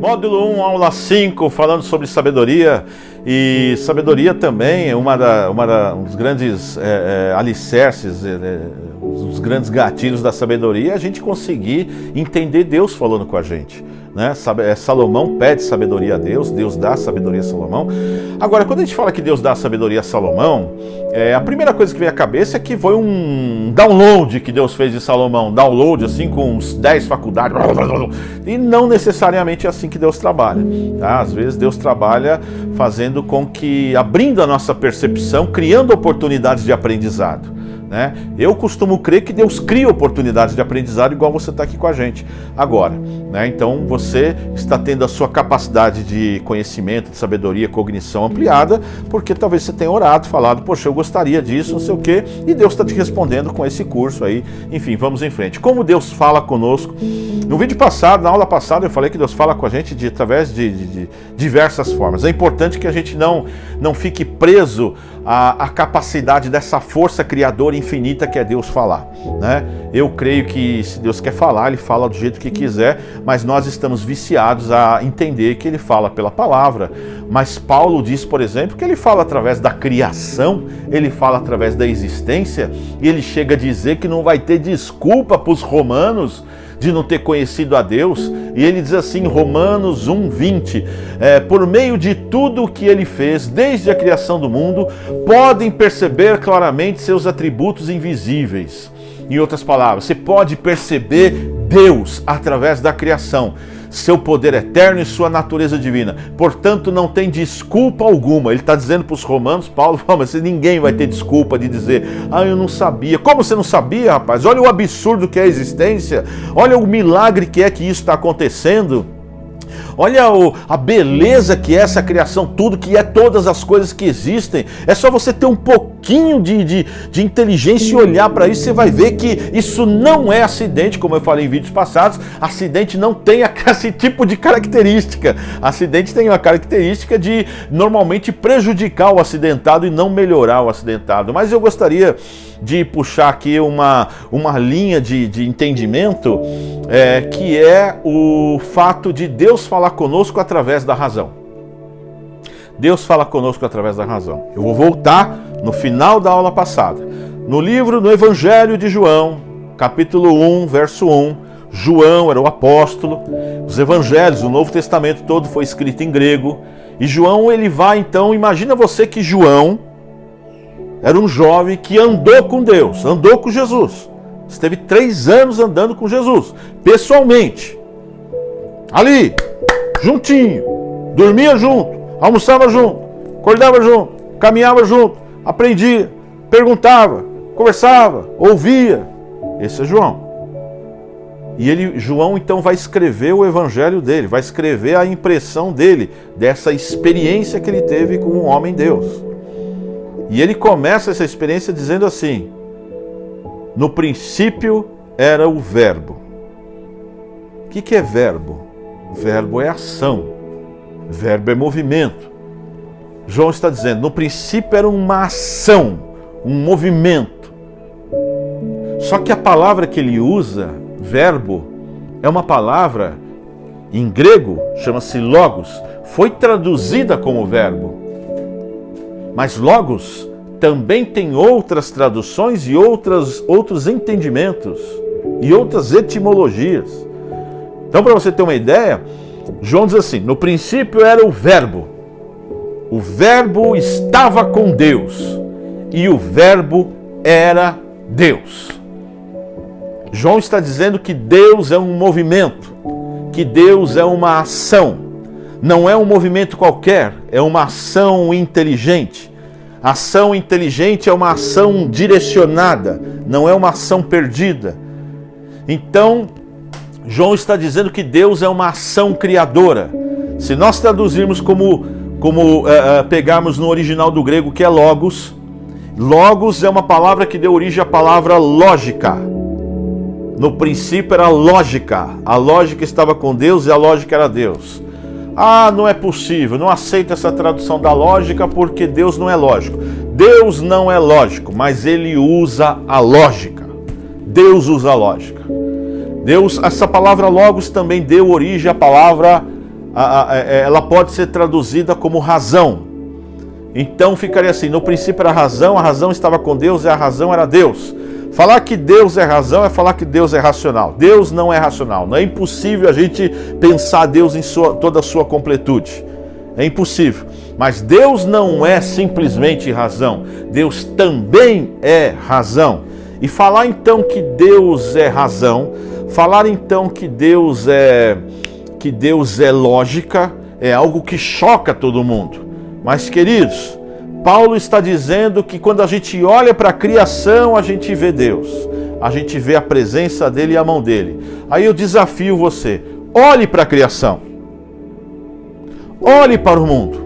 Módulo 1, aula 5, falando sobre sabedoria. E sabedoria também é um dos grandes alicerces, um dos grandes gatilhos da sabedoria, é a gente conseguir entender Deus falando com a gente, né? Salomão pede sabedoria a Deus, Deus dá sabedoria a Salomão. Agora, quando a gente fala que Deus dá sabedoria a Salomão, a primeira coisa que vem à cabeça é que foi um download que Deus fez de Salomão, download assim com uns 10 faculdades, e não necessariamente é assim que Deus trabalha, tá? Às vezes Deus trabalha fazendo com que, abrindo a nossa percepção, criando oportunidades de aprendizado, né? Eu costumo crer que Deus cria oportunidades de aprendizado igual você está aqui com a gente agora, né? Então você está tendo a sua capacidade de conhecimento, de sabedoria, cognição ampliada, porque talvez você tenha orado, falado, poxa, eu gostaria disso, não sei o quê, e Deus está te respondendo com esse curso aí. Enfim, vamos em frente. Como Deus fala conosco? No vídeo passado, na aula passada, eu falei que Deus fala com a gente através de diversas formas. É importante que a gente não fique preso à capacidade dessa força criadora infinita que é Deus falar, né? Eu creio que se Deus quer falar, Ele fala do jeito que quiser, mas nós estamos viciados a entender que Ele fala pela palavra. Mas Paulo diz, por exemplo, que Ele fala através da criação, Ele fala através da existência, e Ele chega a dizer que não vai ter desculpa para os romanos de não ter conhecido a Deus, e ele diz assim, Romanos 1:20, por meio de tudo o que ele fez, desde a criação do mundo, podem perceber claramente seus atributos invisíveis. Em outras palavras, você pode perceber Deus através da criação, seu poder eterno e sua natureza divina. Portanto, não tem desculpa alguma. Ele está dizendo para os romanos, Paulo, mas ninguém vai ter desculpa de dizer, eu não sabia. Como você não sabia, rapaz? Olha o absurdo que é a existência. Olha o milagre que é que isso está acontecendo. Olha a beleza que é essa criação, tudo que é, todas as coisas que existem. É só você ter um pouquinho de inteligência e olhar para isso, você vai ver que isso não é acidente, como eu falei em vídeos passados. Acidente não tem esse tipo de característica. Acidente tem uma característica de normalmente prejudicar o acidentado e não melhorar o acidentado. Mas eu gostaria de puxar aqui uma linha de entendimento, que é o fato de Deus falar conosco através da razão. Deus fala conosco através da razão. Eu vou voltar no final da aula passada. No Evangelho de João, capítulo 1, verso 1, João era o apóstolo. Os evangelhos, o Novo Testamento todo foi escrito em grego. E João, ele vai então, imagina você que João era um jovem que andou com Deus, andou com Jesus. Esteve 3 anos andando com Jesus, pessoalmente. Ali, juntinho, dormia junto, almoçava junto, acordava junto, caminhava junto, aprendia, perguntava, conversava, ouvia. Esse é João. E João então vai escrever o evangelho dele, vai escrever a impressão dele, dessa experiência que ele teve com um homem Deus. E ele começa essa experiência dizendo assim, no princípio era o verbo. O que é verbo? Verbo é ação, verbo é movimento. João está dizendo, no princípio era uma ação, um movimento. Só que a palavra que ele usa, verbo, é uma palavra, em grego, chama-se logos, foi traduzida como verbo. Mas logos também tem outras traduções e outros entendimentos e outras etimologias. Então, para você ter uma ideia, João diz assim, no princípio era o verbo estava com Deus e o verbo era Deus. João está dizendo que Deus é um movimento, que Deus é uma ação. Não é um movimento qualquer, é uma ação inteligente. Ação inteligente é uma ação direcionada, não é uma ação perdida. Então, João está dizendo que Deus é uma ação criadora. Se nós traduzirmos como pegarmos no original do grego, que é logos, logos é uma palavra que deu origem à palavra lógica. No princípio era lógica, a lógica estava com Deus e a lógica era Deus. Não é possível, não aceito essa tradução da lógica porque Deus não é lógico. Deus não é lógico, mas Ele usa a lógica. Deus usa a lógica. Essa palavra logos também deu origem à palavra ela pode ser traduzida como razão. Então ficaria assim, no princípio era a razão estava com Deus e a razão era Deus. Falar que Deus é razão é falar que Deus é racional. Deus não é racional. Não é impossível a gente pensar Deus em toda a sua completude. É impossível. Mas Deus não é simplesmente razão. Deus também é razão. E falar então que Deus é razão, falar então que Deus é lógica, é algo que choca todo mundo. Mas, queridos, Paulo está dizendo que quando a gente olha para a criação, a gente vê Deus. A gente vê a presença dele e a mão dele. Aí eu desafio você, olhe para a criação. Olhe para o mundo.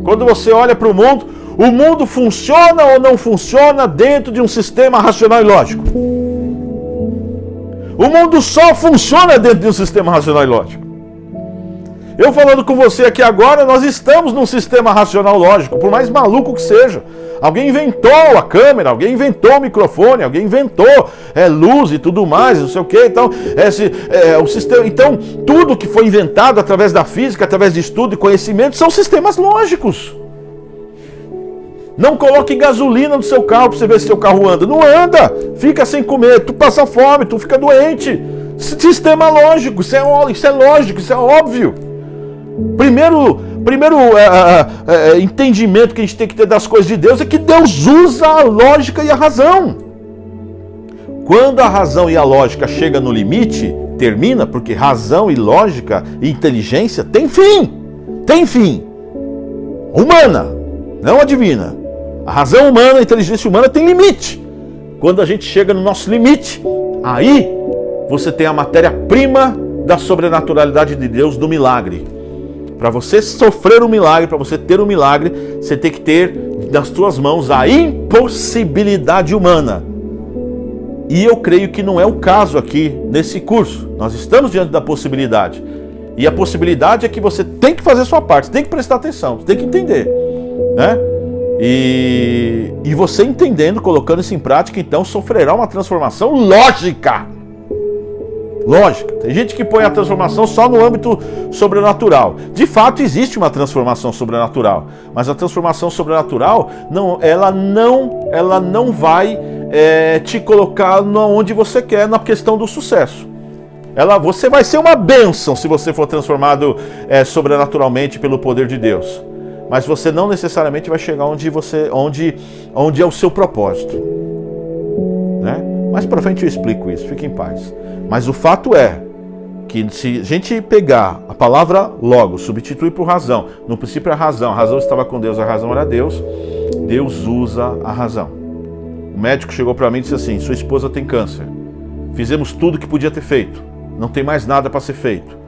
Quando você olha para o mundo funciona ou não funciona dentro de um sistema racional e lógico? O mundo só funciona dentro de um sistema racional e lógico. Eu falando com você aqui agora, nós estamos num sistema racional lógico, por mais maluco que seja. Alguém inventou a câmera, alguém inventou o microfone, alguém inventou luz e tudo mais, não sei o que. Então, o sistema, então, tudo que foi inventado através da física, através de estudo e conhecimento, são sistemas lógicos. Não coloque gasolina no seu carro para você ver se seu carro anda. Não anda, fica sem comer, tu passa fome, tu fica doente. Sistema lógico, isso é lógico, isso é óbvio. Primeiro entendimento que a gente tem que ter das coisas de Deus é que Deus usa a lógica e a razão. Quando a razão e a lógica chegam no limite, termina, porque razão e lógica e inteligência tem fim. Tem fim. Humana, não a divina. A razão humana, a inteligência humana tem limite. Quando a gente chega no nosso limite, aí você tem a matéria-prima da sobrenaturalidade de Deus, do milagre. Para você sofrer um milagre, para você ter um milagre, você tem que ter nas suas mãos a impossibilidade humana. E eu creio que não é o caso aqui nesse curso. Nós estamos diante da possibilidade. E a possibilidade é que você tem que fazer a sua parte, tem que prestar atenção, tem que entender, né? E você entendendo, colocando isso em prática, então sofrerá uma transformação lógica. Lógica. Tem gente que põe a transformação só no âmbito sobrenatural. De fato, existe uma transformação sobrenatural, mas a transformação sobrenatural ela não vai te colocar onde você quer na questão do sucesso. Você vai ser uma bênção se você for transformado sobrenaturalmente pelo poder de Deus. Mas você não necessariamente vai chegar onde é o seu propósito, né? Mais para frente eu explico isso, fique em paz. Mas o fato é que se a gente pegar a palavra logo, substituir por razão, no princípio a razão estava com Deus, a razão era Deus, Deus usa a razão. O médico chegou para mim e disse assim, sua esposa tem câncer, fizemos tudo que podia ter feito, não tem mais nada para ser feito.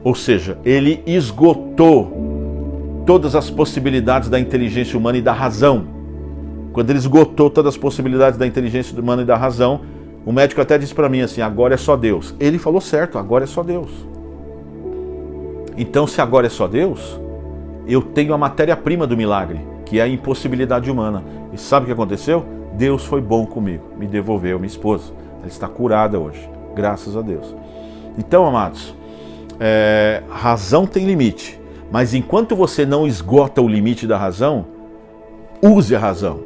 Ou seja, ele esgotou todas as possibilidades da inteligência humana e da razão. Quando ele esgotou todas as possibilidades da inteligência humana e da razão, o médico até disse para mim assim, agora é só Deus. Ele falou certo, agora é só Deus. Então, se agora é só Deus, eu tenho a matéria-prima do milagre, que é a impossibilidade humana. E sabe o que aconteceu? Deus foi bom comigo, me devolveu minha esposa. Ela está curada hoje, graças a Deus. Então, amados, razão tem limite, mas enquanto você não esgota o limite da razão, use a razão.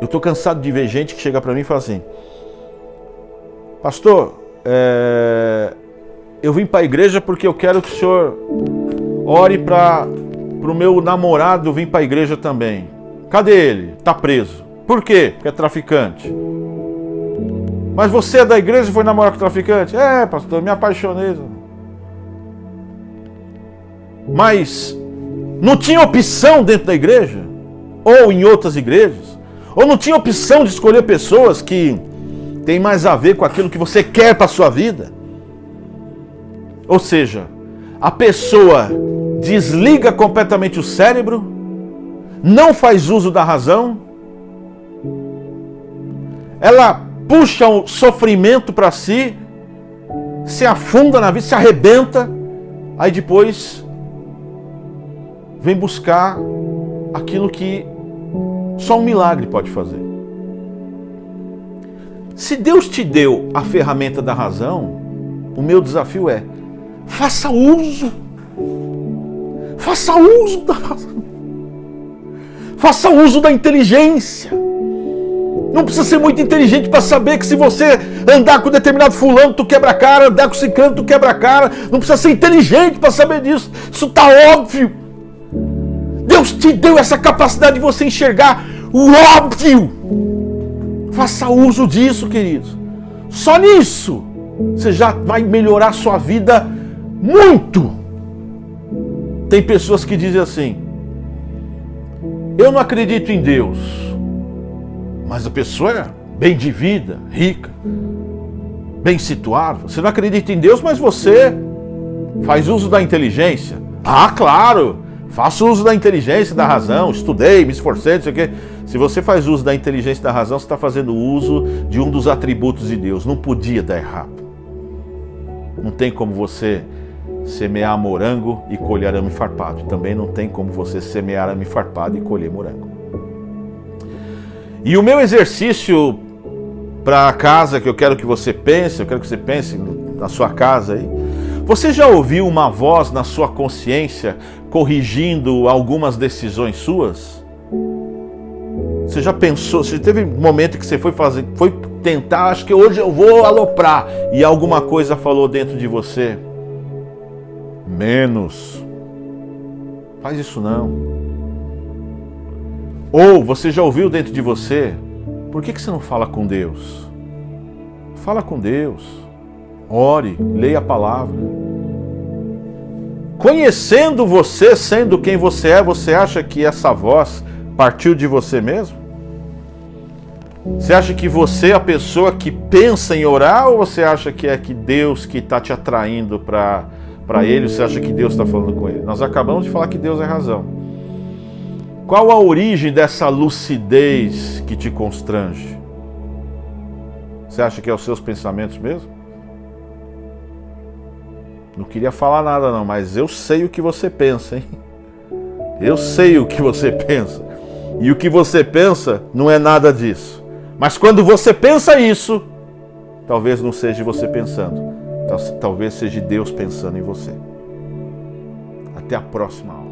Eu estou cansado de ver gente que chega para mim e fala assim, pastor, eu vim para a igreja porque eu quero que o senhor ore para o meu namorado vir para a igreja também. Cadê ele? Está preso. Por quê? Porque é traficante. Mas você é da igreja e foi namorar com traficante? Pastor, me apaixonei. Mas não tinha opção dentro da igreja? Ou em outras igrejas? Ou não tinha opção de escolher pessoas que têm mais a ver com aquilo que você quer para a sua vida? Ou seja, a pessoa desliga completamente o cérebro, não faz uso da razão, ela puxa o sofrimento para si, se afunda na vida, se arrebenta, aí depois vem buscar aquilo que só um milagre pode fazer. Se Deus te deu a ferramenta da razão, o meu desafio é, Faça uso. Faça uso da razão. Faça uso da inteligência. Não precisa ser muito inteligente para saber que se você andar com determinado fulano, tu quebra a cara, andar com ciclano, tu quebra a cara. Não precisa ser inteligente para saber disso. Isso está óbvio. Deus te deu essa capacidade de você enxergar o óbvio. Faça uso disso, queridos. Só nisso você já vai melhorar a sua vida muito. Tem pessoas que dizem assim: eu não acredito em Deus. Mas a pessoa é bem de vida, rica, bem situada. Você não acredita em Deus, mas você faz uso da inteligência. Ah, claro, faço uso da inteligência, da razão, estudei, me esforcei, não sei o quê. Se você faz uso da inteligência e da razão, você está fazendo uso de um dos atributos de Deus. Não podia dar errado. Não tem como você semear morango e colher arame farpado. Também não tem como você semear arame farpado e colher morango. E o meu exercício para a casa que eu quero que você pense na sua casa aí. Você já ouviu uma voz na sua consciência corrigindo algumas decisões suas? Você já pensou, você teve um momento que você foi tentar, acho que hoje eu vou aloprar, e alguma coisa falou dentro de você? Menos. Faz isso não. Ou você já ouviu dentro de você: por que você não fala com Deus? Fala com Deus. Ore, leia a palavra. Conhecendo você, sendo quem você é, você acha que essa voz partiu de você mesmo? Você acha que você é a pessoa que pensa em orar, ou você acha que é que Deus que está te atraindo para Ele? Você acha que Deus está falando com Ele? Nós acabamos de falar que Deus é razão. Qual a origem dessa lucidez que te constrange? Você acha que é os seus pensamentos mesmo? Não queria falar nada não, mas eu sei o que você pensa, hein? Eu sei o que você pensa. E o que você pensa não é nada disso. Mas quando você pensa isso, talvez não seja você pensando. Talvez seja Deus pensando em você. Até a próxima aula.